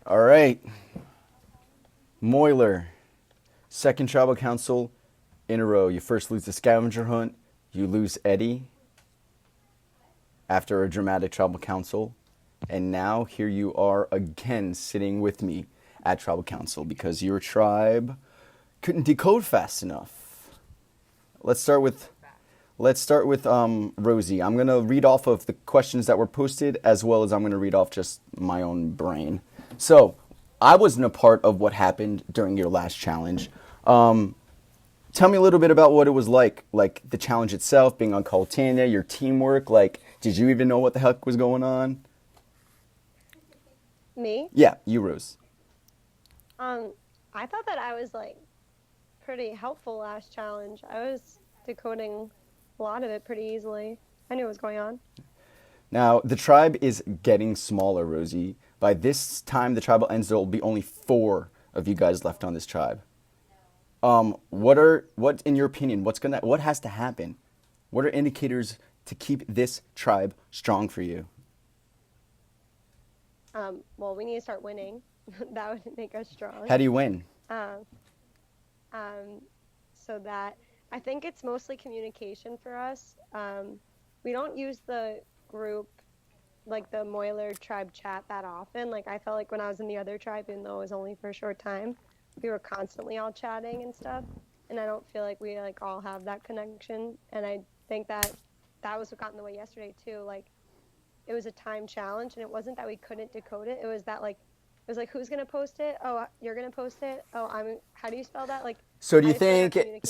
All right. Moiler, second tribal council in a row. You first lose the scavenger hunt. You lose Eddie after a dramatic tribal council. And now here you are again sitting with me at tribal council because your tribe couldn't decode fast enough. Let's start with Rosie. I'm gonna read off of the questions that were posted, as well as I'm gonna read off just my own brain. So, I wasn't a part of what happened during your last challenge. Tell me a little bit about what it was like the challenge itself, being on Coltania, your teamwork. Like, did you even know what the heck was going on? Me? Yeah, you, Rose. I thought that I was like pretty helpful last challenge. I was decoding a lot of it pretty easily. I knew what was going on. Now, the tribe is getting smaller, Rosie. By this time the tribe ends, there will be only 4 of you guys left on this tribe. What in your opinion, what has to happen? What are indicators to keep this tribe strong for you? Well, we need to start winning. That would make us strong. How do you win? Um, so that I think it's mostly communication for us. We don't use the group, like the Moiler tribe chat, that often. Like I felt like when I was in the other tribe, even though it was only for a short time, we were constantly all chatting and stuff. And I don't feel like we like all have that connection. And I think that that was what got in the way yesterday too. Like it was a time challenge, and it wasn't that we couldn't decode it. It was that like it was like, who's gonna post it? Oh, you're gonna post it. Oh, how do you spell that? Like So do I you just feel like our think communication.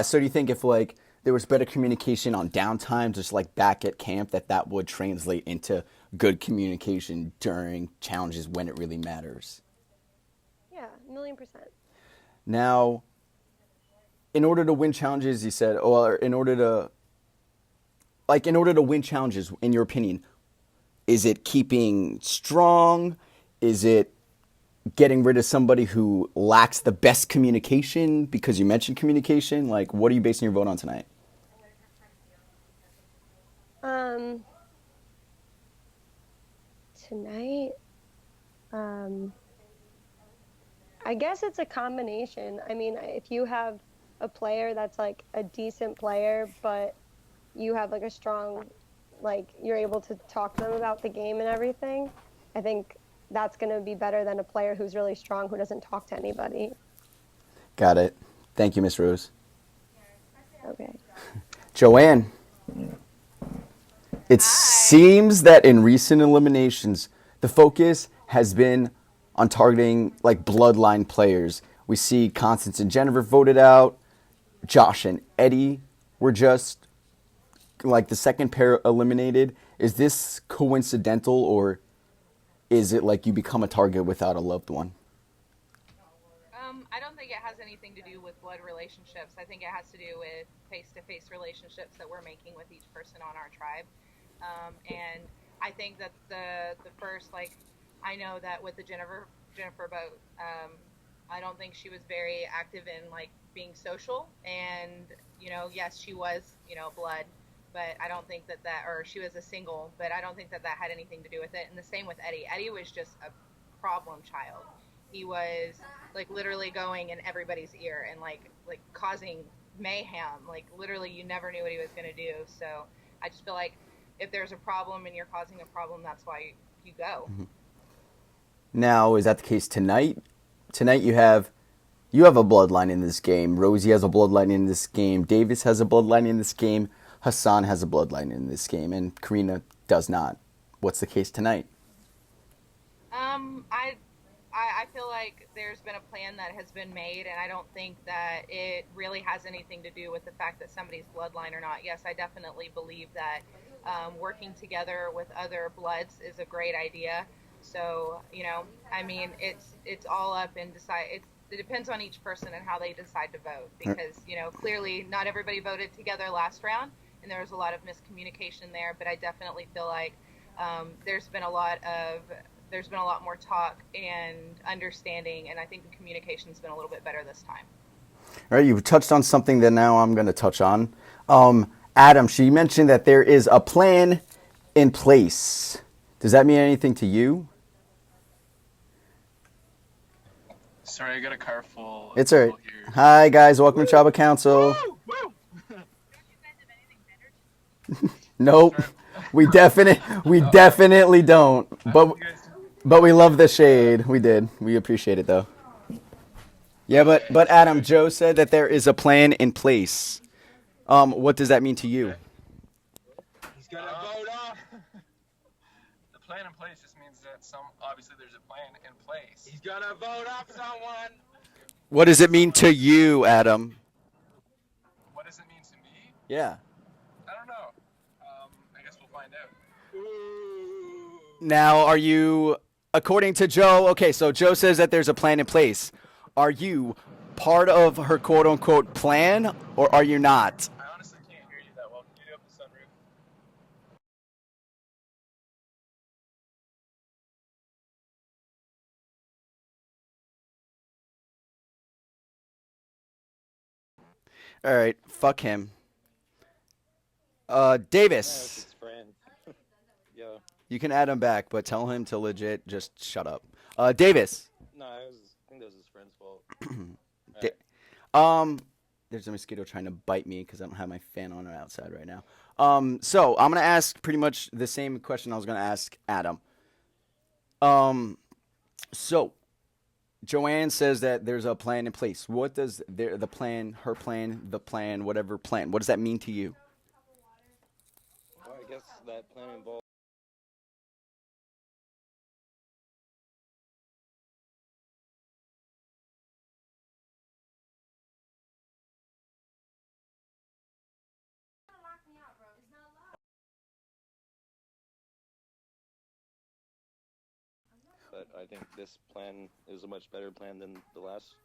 so do you think if like there was better communication on downtime, just like back at camp, that would translate into good communication during challenges when it really matters? Yeah, 1,000,000%. Now, in order to win challenges, you said, or in order to win challenges, in your opinion, is it keeping strong? Is it getting rid of somebody who lacks the best communication? Because you mentioned communication. Like, what are you basing your vote on tonight? Um, Tonight, um, I guess it's a combination. I mean, if you have a player that's like a decent player, but you have like a strong, like you're able to talk to them about the game and everything, I think that's going to be better than a player who's really strong who doesn't talk to anybody. Got it. Thank you, Miss Rose. Okay. Joanne, it Hi. seems that in recent eliminations, the focus has been on targeting like bloodline players. We see Constance and Jennifer voted out. Josh and Eddie were just like the second pair eliminated. Is this coincidental, or is it like you become a target without a loved one? I don't think it has anything to do with blood relationships. I think it has to do with face-to-face relationships that we're making with each person on our tribe. And I think that the first, like, I know that with the Jennifer boat, I don't think she was very active in like being social. And yes, she was blood, but I don't think that or she was a single, but I don't think that had anything to do with it. And the same with Eddie. Eddie was just a problem child. He was like literally going in everybody's ear and like causing mayhem. Like literally, you never knew what he was going to do. So I just feel like if there's a problem and you're causing a problem, that's why you go. Now, is that the case tonight? Tonight you have a bloodline in this game. Rosie has a bloodline in this game. Davis has a bloodline in this game. Hassan has a bloodline in this game, and Karina does not. What's the case tonight? I feel like there's been a plan that has been made, and I don't think that it really has anything to do with the fact that somebody's bloodline or not. Yes, I definitely believe that working together with other bloods is a great idea. So, I mean, it's all up and it depends on each person and how they decide to vote because, clearly not everybody voted together last round, and there was a lot of miscommunication there. But I definitely feel like there's been a lot more talk and understanding, and I think the communication's been a little bit better this time. All right, you've touched on something that now I'm going to touch on. Adam, she mentioned that there is a plan in place. Does that mean anything to you? Sorry, I got a car full of It's all right. people here. Hi guys, welcome to Tribal Council. Woo! Nope, Sorry. we definitely don't. But You guys. but we love the shade. We did. We appreciate it though. Yeah, but Adam, Joe said that there is a plan in place. What does that mean to you? He's gonna vote off. The plan in place just means that obviously there's a plan in place. He's gonna vote off someone. What does it mean to you, Adam? What does it mean to me? Yeah. I don't know. I guess we'll find out. Ooh. Now, are you, according to Joe, okay, so Joe says that there's a plan in place. Are you part of her quote unquote plan, or are you not? I honestly can't hear you that well. Can you open the sunroof? All right, fuck him. No, it's Davis, his friend. Yo. you can add him back, but tell him to legit just shut up. Davis. No, I think that was his friend's fault. Da- There's a mosquito trying to bite me because I don't have my fan on outside right now. So I'm gonna ask pretty much the same question I was gonna ask Adam. So Joanne says that there's a plan in place. What does the plan, her plan, the plan, whatever plan? What does that mean to you? Well, I guess that plan involved. But I think this plan is a much better plan than the last,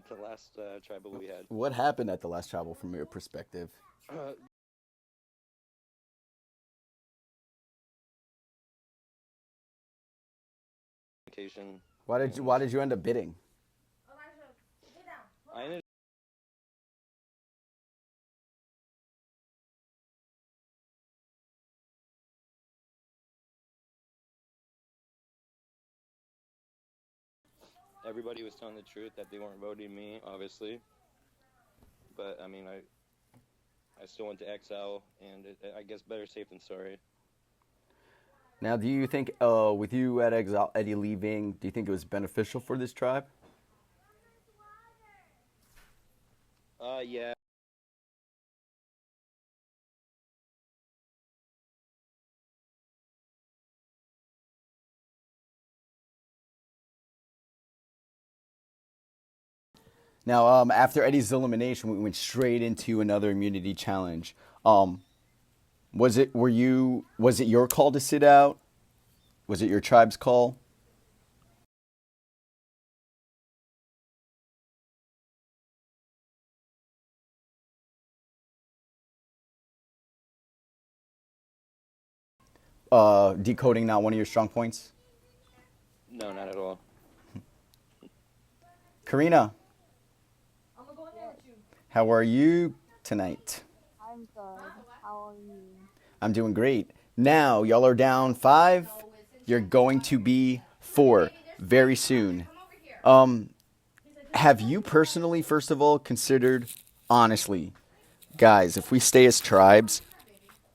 the last tribal we had. What happened at the last travel from your perspective? Communication. Why did you end up bidding? I ended Everybody was telling the truth that they weren't voting me, obviously. But I mean, I still went to Exile, and I guess better safe than sorry. Now, do you think, with you at Exile, Eddie leaving, do you think it was beneficial for this tribe? Yeah. Now, after Eddie's elimination, we went straight into another immunity challenge. Was it your call to sit out? Was it your tribe's call? Decoding not one of your strong points? No, not at all. Karina, how are you tonight? I'm good. How are you? I'm doing great. Now, y'all are down 5. You're going to be 4 very soon. Have you personally, first of all, considered, honestly, guys, if we stay as tribes,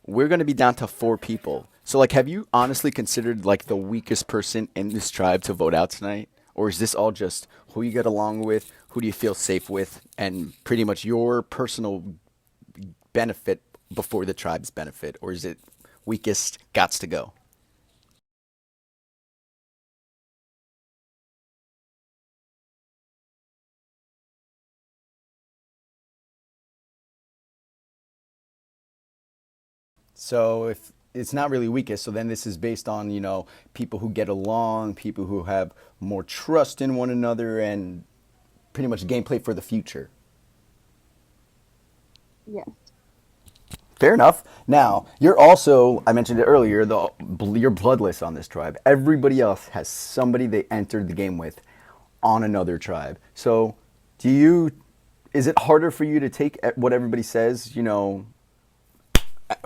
we're going to be down to 4 people. So, like, have you honestly considered, like, the weakest person in this tribe to vote out tonight? Or is this all just who you get along with, who do you feel safe with, and pretty much your personal benefit before the tribe's benefit? Or is it weakest gots to go? So if it's not really weakest, so then this is based on, people who get along, people who have more trust in one another, and pretty much gameplay for the future. Yes. Fair enough. Now, you're also, I mentioned it earlier, you're bloodless on this tribe. Everybody else has somebody they entered the game with on another tribe. So, is it harder for you to take what everybody says,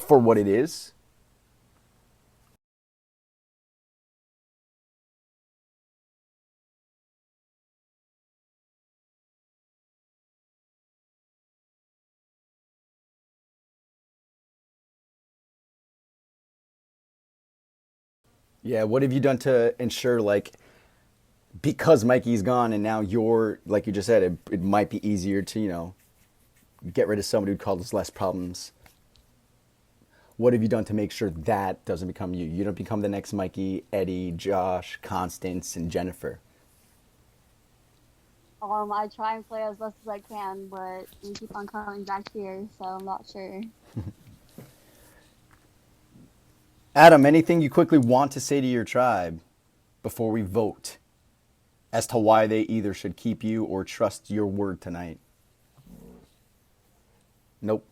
for what it is? Yeah, what have you done to ensure, like, because Mikey's gone and now you're, like you just said, it might be easier to, get rid of somebody who causes less problems. What have you done to make sure that doesn't become you? You don't become the next Mikey, Eddie, Josh, Constance, and Jennifer. I try and play as best as I can, but we keep on coming back here, so I'm not sure. Adam, anything you quickly want to say to your tribe before we vote as to why they either should keep you or trust your word tonight? Nope.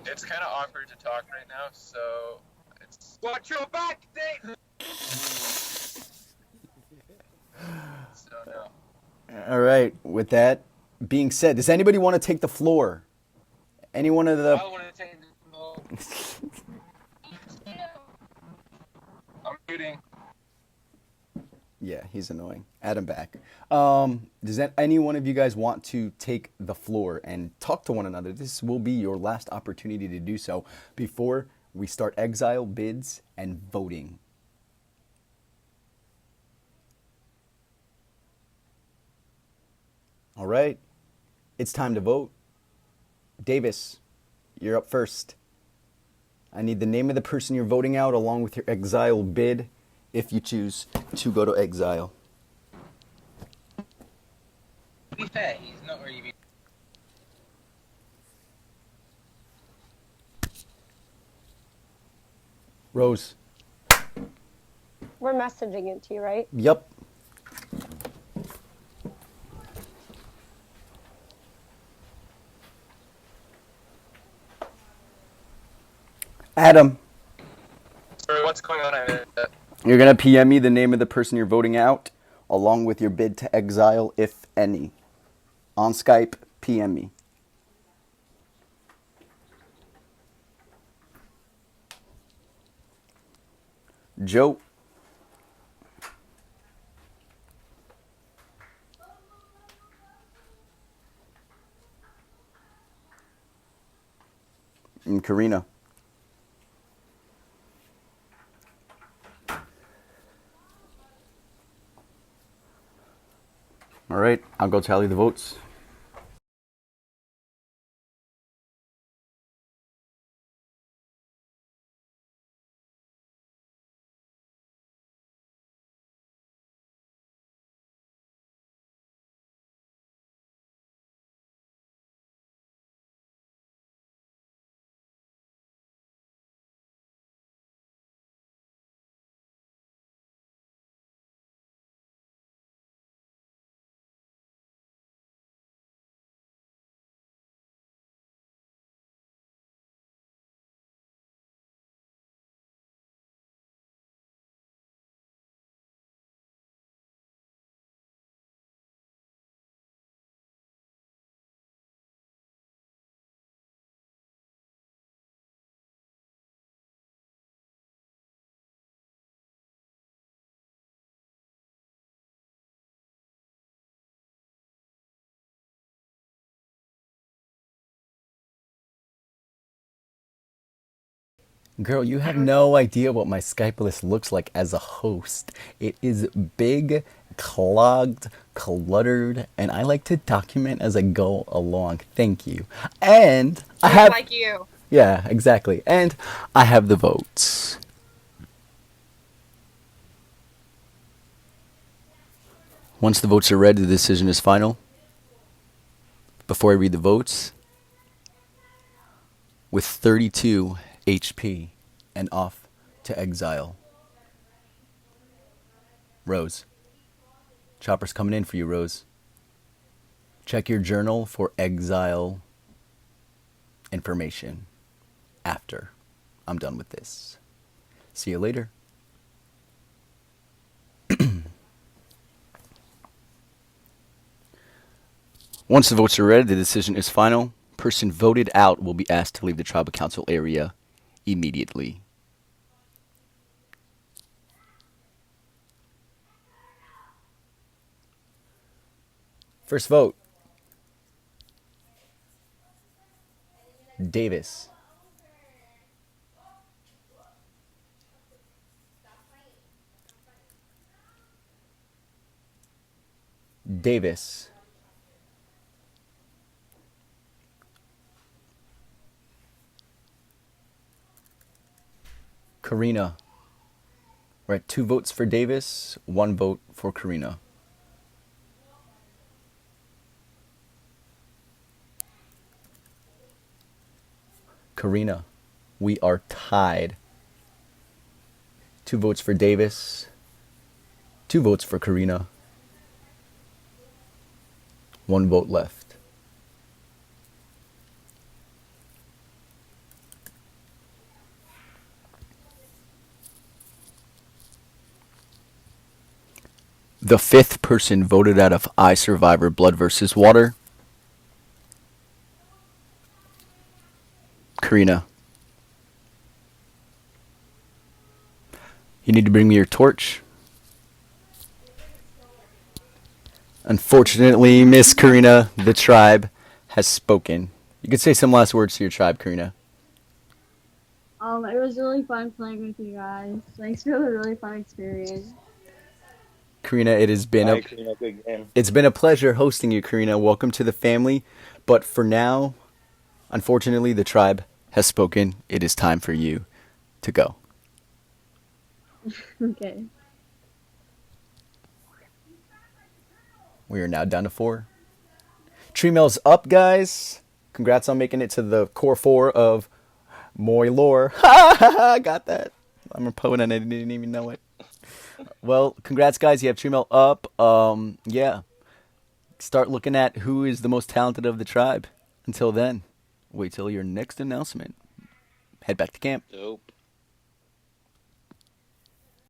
It's kind of awkward to talk right now, so it's Watch your back, Dave. so no. All right. With that being said, does anybody want to take the floor? Any one of the I want to take this ball. I'm muting. Yeah, he's annoying. Adam back. Does any one of you guys want to take the floor and talk to one another? This will be your last opportunity to do so before we start exile bids and voting. All right. It's time to vote. Davis, you're up first. I need the name of the person you're voting out along with your exile bid if you choose to go to exile. To be fair, he's not really been. Rose. We're messaging it to you, right? Yep. Adam, Sorry, what's going on? I missed that. you're going to PM me the name of the person you're voting out along with your bid to exile, if any. On Skype, PM me. Joe. And Karina. All right, I'll go tally the votes. Girl, you have no idea what my Skype list looks like as a host. It is big, clogged, cluttered, and I like to document as I go along. Thank you. And I Just have... like you. Yeah, exactly. And I have the votes. Once the votes are read, the decision is final. Before I read the votes, with 32 HP and off to exile. Rose. Chopper's coming in for you, Rose. Check your journal for exile information after I'm done with this. See you later. Once the votes are read, the decision is final. Person voted out will be asked to leave the tribal council area immediately. First vote. Davis. Davis. Karina. We're at 2 votes for Davis, 1 vote for Karina. Karina, we are tied. 2 votes for Davis, 2 votes for Karina, 1 vote left. The 5th person voted out of iSurv1vor Blood versus Water. Karina. You need to bring me your torch. Unfortunately, Miss Karina, the tribe has spoken. You could say some last words to your tribe, Karina. It was really fun playing with you guys. Thanks for the really fun experience. Karina, it has been Karina, good game. it's been a pleasure hosting you, Karina. Welcome to the family. But for now, unfortunately, the tribe has spoken. It is time for you to go. Okay. We are now down to 4. Tree Mail's up, guys. Congrats on making it to the core 4 of Moy Lore. I got that. I'm a poet and I didn't even know it. Well, congrats, guys. You have Tree Mail up. Yeah. Start looking at who is the most talented of the tribe. Until then, wait till your next announcement. Head back to camp. Dope.